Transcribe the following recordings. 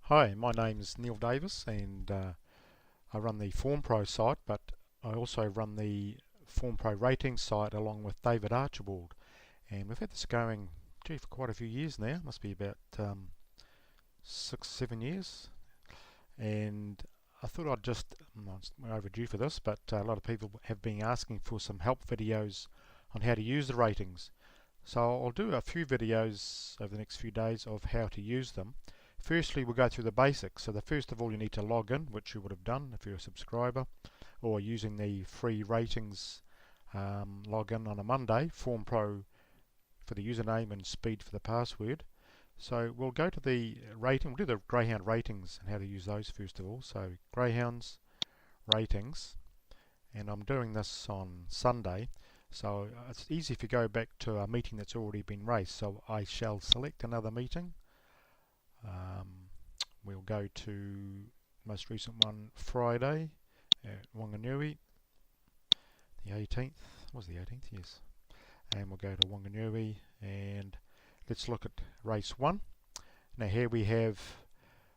Hi, my name's Neil Davis and I run the FormPro site, but I also run the FormPro rating site along with David Archibald. And we've had this going for quite a few years now, must be about 6, 7 years. And I thought I'd we're overdue for this, but a lot of people have been asking for some help videos on how to use the ratings. So I'll do a few videos over the next few days of how to use them. Firstly, we'll go through the basics. So first of all, you need to log in, which you would have done if you're a subscriber, or using the free ratings login on a Monday, FormPro for the username and speed for the password. So we'll go to the rating, we'll do the Greyhound ratings and how to use those first of all. So Greyhounds ratings, and I'm doing this on Sunday. So it's easy if you go back to a meeting that's already been raced. So I shall select another meeting. We'll go to most recent one, Friday at Wanganui, the 18th. Was the 18th? Yes. And we'll go to Wanganui and let's look at race 1. Now here we have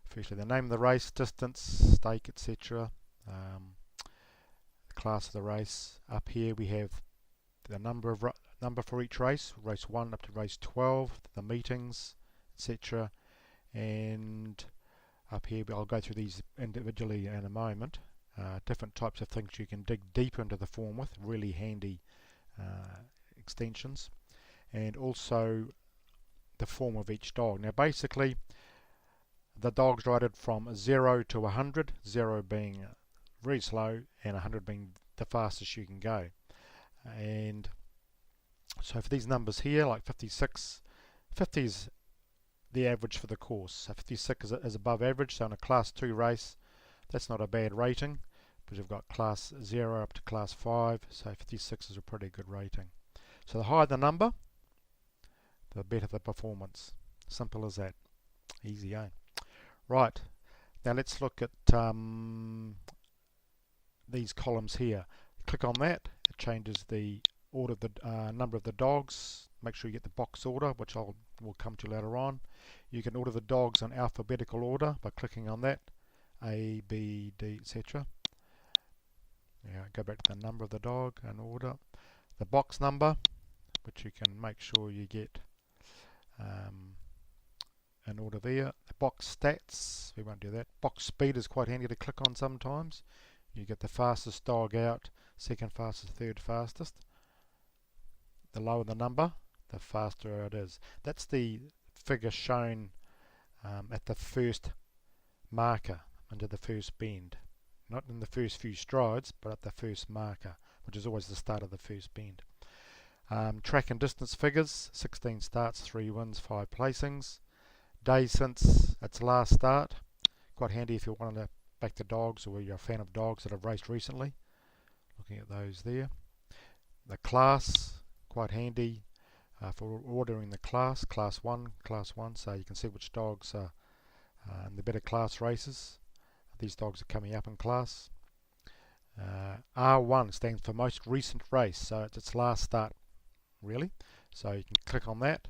firstly the name of the race, distance, stake, etc. The class of the race. Up here we have the number for each race 1 up to race 12, the meetings, etc. And up here I'll go through these individually in a moment. Different types of things you can dig deep into the form with, really handy extensions, and also the form of each dog. Now basically the dog's rated from 0 to 100, 0 being very slow and 100 being the fastest you can go. And so for these numbers here, like 56, 50 is the average for the course. So 56 is above average, so in a class 2 race that's not a bad rating, because you've got class 0 up to class 5, so 56 is a pretty good rating. So the higher the number, the better the performance. Simple as that. Easy, eh? Right, now let's look at these columns here. Click on that, it changes the order of the number of the dogs. Make sure you get the box order, which we'll come to later on. You can order the dogs in alphabetical order by clicking on that, A, B, D, etc. Go back to the number of the dog and order. The box number, which you can make sure you get in order there. The box stats, we won't do that. Box speed is quite handy to click on sometimes. You get the fastest dog out, second fastest, third fastest. The lower the number, the faster it is. That's the figure shown at the first marker, into the first bend. Not in the first few strides, but at the first marker, which is always the start of the first bend. Track and distance figures, 16 starts, 3 wins, 5 placings. Days since its last start, quite handy if you want to back the dogs or you're a fan of dogs that have raced recently. Looking at those there. The class, quite handy for ordering the class 1, so you can see which dogs are in the better class races. These dogs are coming up in class. R1 stands for most recent race, so it's its last start really. So you can click on that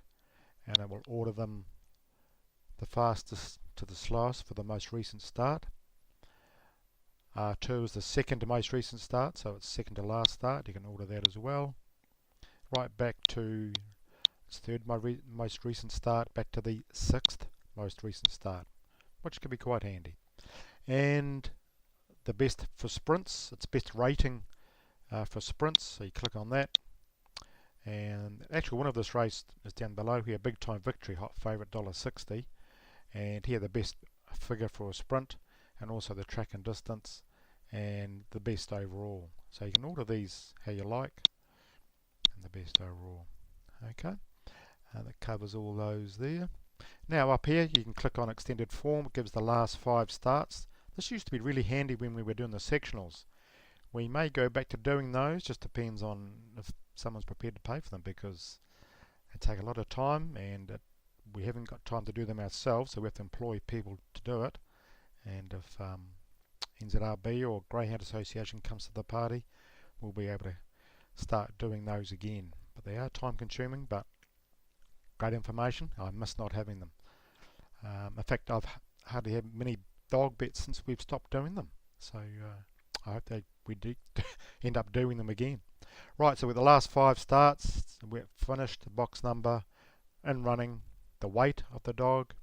and it will order them the fastest to the slowest for the most recent start. R2 is the second to most recent start, so it's second to last start. You can order that as well. Right back to its third most recent start, back to the 6th most recent start, which can be quite handy. And the best for sprints, its best rating for sprints, so you click on that. And the actual winner of this race is down below here, Big Time Victory, hot favourite, $1.60. And here the best figure for a sprint, and also the track and distance, and the best overall. So you can order these how you like, and the best overall. Okay, that covers all those there. Now up here you can click on extended form. It gives the last 5 starts. This used to be really handy when we were doing the sectionals. We may go back to doing those, just depends on if someone's prepared to pay for them, because they take a lot of time and we haven't got time to do them ourselves, so we have to employ people to do it. And if NZRB or Greyhound Association comes to the party, we'll be able to start doing those again. But they are time consuming, but great information. I miss not having them. In fact, I've hardly have many dog bets since we've stopped doing them. So I hope we do end up doing them again. Right, so with the last 5 starts, we're finished, the box number and running, the weight of the dog,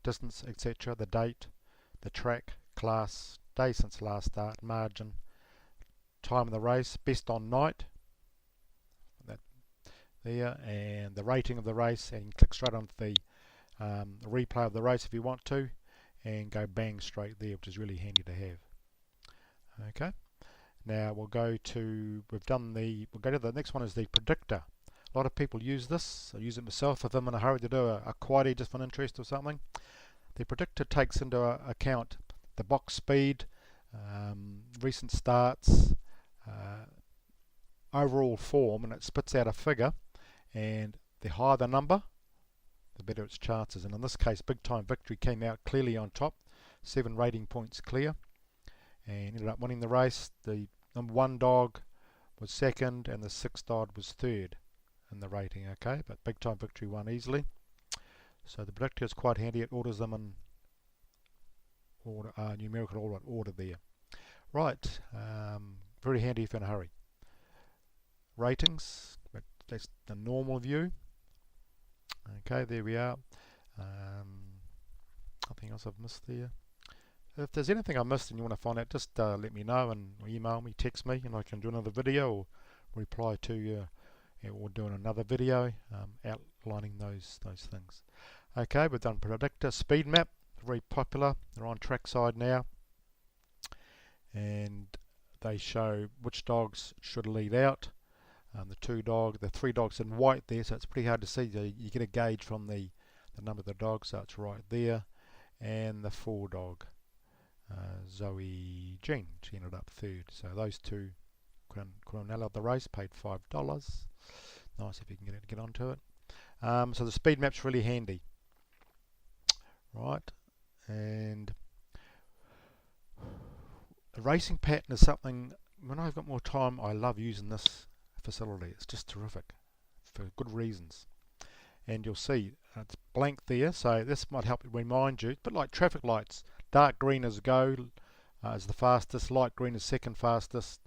distance, etc., the date, the track, class, day since last start, margin, time of the race, best on night, that there, and the rating of the race, and you click straight onto the replay of the race if you want to, and go bang straight there, which is really handy to have. Okay, now we'll go to the next one is the predictor. A lot of people use this. I use it myself if I'm in a hurry to do a quaddy just for an interest or something. The predictor takes into account the box speed, recent starts, overall form, and it spits out a figure, and the higher the number, the better its chances. And in this case, Big Time Victory came out clearly on top, 7 rating points clear, and ended up winning the race. The number 1 dog was second, and the 6th dog was third in the rating. Okay, but Big Time Victory won easily. So the predictor is quite handy. It orders them in order, numerical order there. Right, very handy if you're in a hurry. Ratings, but that's the normal view. Okay, there we are. Nothing else I've missed there. If there's anything I missed and you want to find out, just let me know and email me, text me, and I can do another video or reply to you, or do another video outlining those things. Okay, we've done predictor, speed map, very popular. They're on trackside now, and they show which dogs should lead out. The 3 dogs in white there, so it's pretty hard to see. You get a gauge from the number of the dogs, so it's right there. And the 4 dog, Zoe Jean, she ended up third. So those 2 couldn't out the race, paid $5. Nice if you can get onto it. So the speed map's really handy. Right, and the racing pattern is something, when I've got more time, I love using this facility. It's just terrific for good reasons. And you'll see it's blank there, so this might help remind you. It's a bit like traffic lights. Dark green is go, is the fastest, light green is second fastest,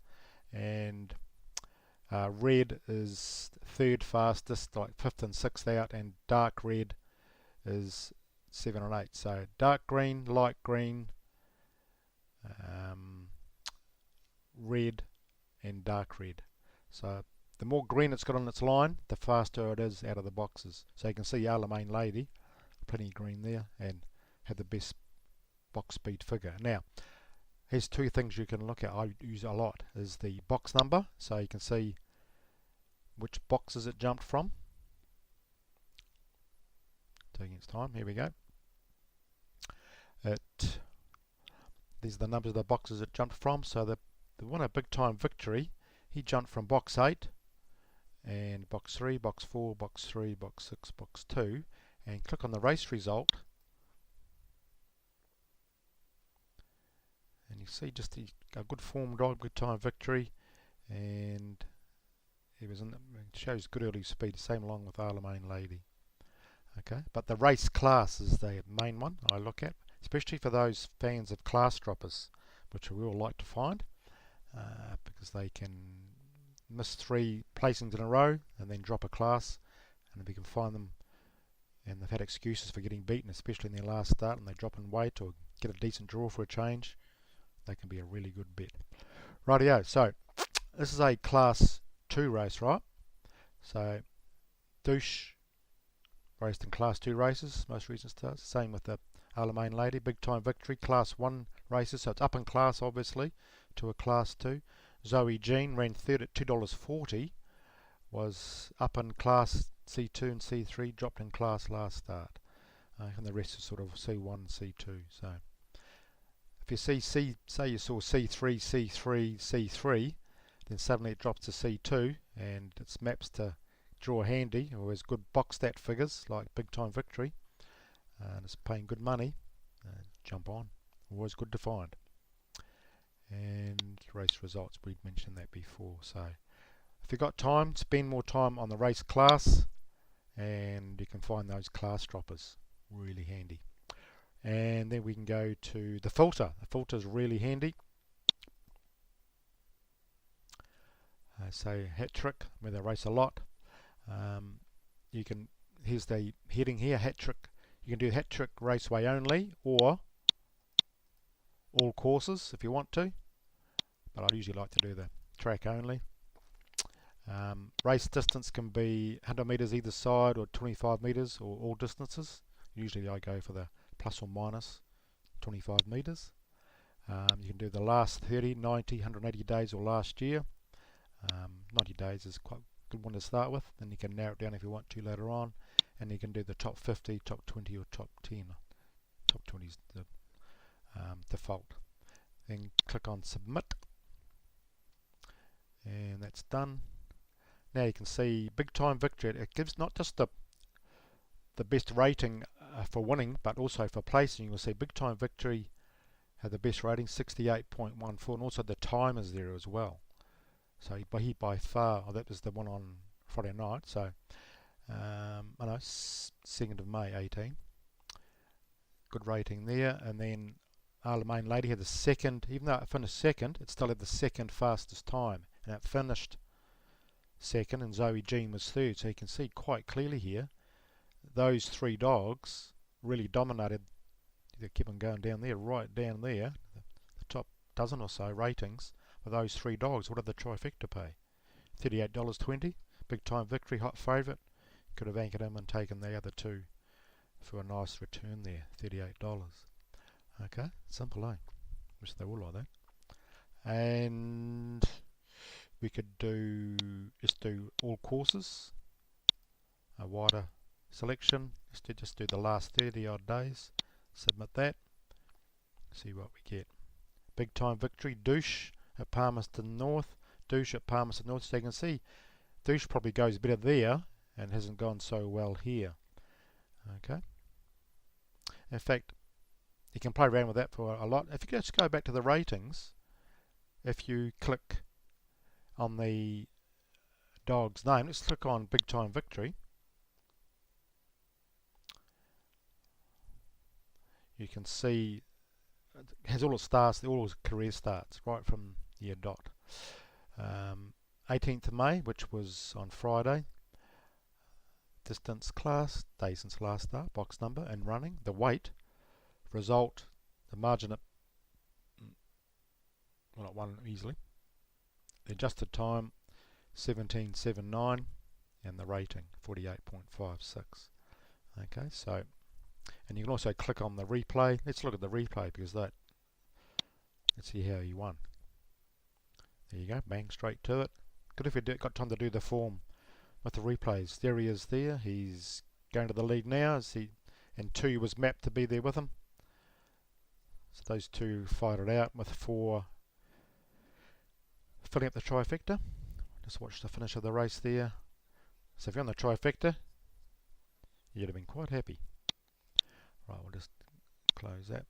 and red is 3rd fastest, like 5th and 6th out, and dark red is 7 and 8. So dark green, light green, red, and dark red. So the more green it's got on its line, the faster it is out of the boxes. So you can see Alamein Lady, plenty of green there, and had the best box speed figure. Now, here's 2 things you can look at. I use a lot, is the box number, so you can see which boxes it jumped from. Taking its time, here we go. These are the numbers of the boxes it jumped from. So the winner, Big Time Victory, he jumped from box 8 and box 3, box 4, box 3, box 6, box 2, and click on the race result, and you see just a good form dog, Big Time Victory, and it shows good early speed, same along with Alamein Lady. Okay, but the race class is the main one I look at, especially for those fans of class droppers, which we all like to find, because they can miss 3 placings in a row and then drop a class, and if you can find them and they've had excuses for getting beaten, especially in their last start, and they drop in weight or get a decent draw for a change, they can be a really good bet. Rightio, so this is a class 2 race, right? So Douche raced in class 2 races, most recent starts. Same with the Alamein Lady, Big Time Victory, class 1 races, so it's up in class obviously to a class 2. Zoe Jean ran 3rd at $2.40, was up in class C2 and C3, dropped in class last start, and the rest is sort of C1, C2. So if you see say you saw C3, C3, C3, then suddenly it drops to C2, and it's maps to draw handy, or has good box stat figures like Big Time Victory, and it's paying good money, jump on, always good to find. And race results, we've mentioned that before. So if you've got time, spend more time on the race class, and you can find those class droppers really handy. And then we can go to the filter. The filter is really handy. So Hat Trick, where they race a lot. You can, here's the heading here, Hat Trick. You can do Hat Trick Raceway only, or all courses if you want to, but I usually like to do the track only. Race distance can be 100 metres either side, or 25 metres, or all distances. Usually I go for the plus or minus 25 metres. You can do the last 30, 90, 180 days, or last year. 90 days is quite a good one to start with, then you can narrow it down if you want to later on, and you can do the top 50, top 20, or top 10. Top 20 is the default. Then click on submit, and that's done. Now you can see Big Time Victory. It gives not just the best rating for winning, but also for placing. You will see Big Time Victory had the best rating, 68.14, and also the time is there as well. So he by far, that was the one on Friday night, so I know, 2nd of May 18. Good rating there. And then Main Lady had the second, even though it finished second, it still had the second fastest time, and it finished second, and Zoe Jean was third. So you can see quite clearly here, those three dogs really dominated. They keep on going down there, right down there, the top dozen or so ratings for those three dogs. What did the trifecta pay? $38.20. Big Time Victory, hot favourite. Could have anchored him and taken the other two for a nice return there, $38. Okay, simple, eh? Wish they were like that. And we could just do all courses, a wider selection. Just do the last 30 odd days. Submit that. See what we get. Big Time Victory, Douche at Palmerston North. Douche at Palmerston North. So you can see Douche probably goes better there and hasn't gone so well here. Okay. In fact, you can play around with that for a lot. If you just go back to the ratings, if you click on the dog's name, let's click on Big Time Victory. You can see it has all its starts, all its career starts, right from year dot. 18th of May, which was on Friday. Distance, class, day since last start, box number, and running. The weight, result, the margin, well, not won easily. The adjusted time, 17.79, and the rating, 48.56. Okay, so, and you can also click on the replay. Let's look at the replay, because let's see how he won. There you go, bang, straight to it. Good if you got time to do the form with the replays. There he is there. He's going to the lead now, and 2 was mapped to be there with him. So those two fight it out with 4 filling up the trifecta. Just watch the finish of the race there. So if you're on the trifecta, you'd have been quite happy. Right, we'll just close that.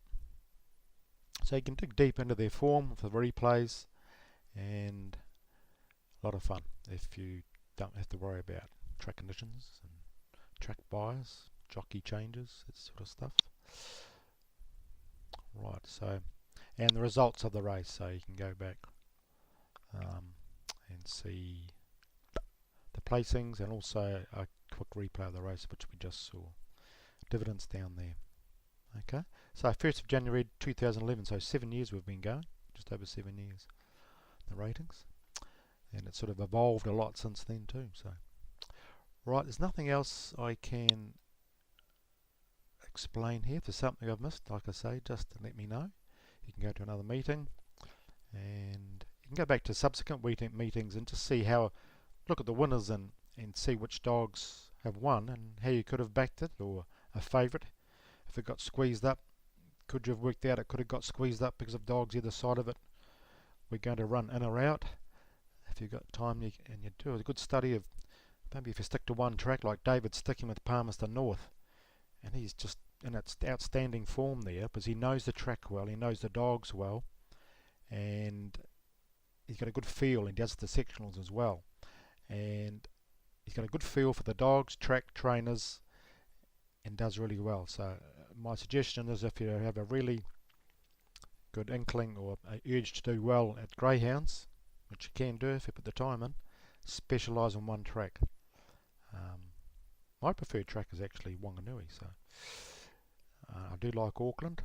So you can dig deep into their form for the replays, and a lot of fun if you don't have to worry about track conditions and track bias, jockey changes, that sort of stuff. Right, so, and the results of the race, so you can go back and see the placings, and also a quick replay of the race which we just saw. Dividends down there. Okay, so 1st of January 2011, so 7 years we've been going, just over 7 years, the ratings, and it's sort of evolved a lot since then too. So right, there's nothing else I can explain here. If there's something I've missed, like I say, just let me know. You can go to another meeting, and you can go back to subsequent meetings and just see how, look at the winners and see which dogs have won and how you could have backed it, or a favourite. If it got squeezed up, could you have worked out it could have got squeezed up because of dogs either side of it we're going to run in or out? If you've got time, and you do a good study of, maybe if you stick to one track like David's sticking with Palmerston North, and he's just in its outstanding form there because he knows the track well, he knows the dogs well, and he's got a good feel, and he does the sectionals as well, and he's got a good feel for the dogs, track, trainers, and does really well. So my suggestion is, if you have a really good inkling or a urge to do well at greyhounds, which you can do if you put the time in, specialise in one track. My preferred track is actually Wanganui, so I do like Auckland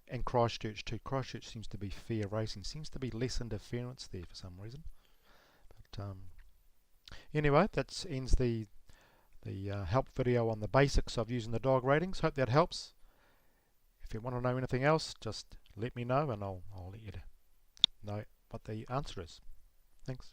and Christchurch too. Christchurch seems to be fair racing, seems to be less interference there for some reason. But anyway, that ends the help video on the basics of using the dog ratings. Hope that helps. If you want to know anything else, just let me know and I'll let you know what the answer is. Thanks.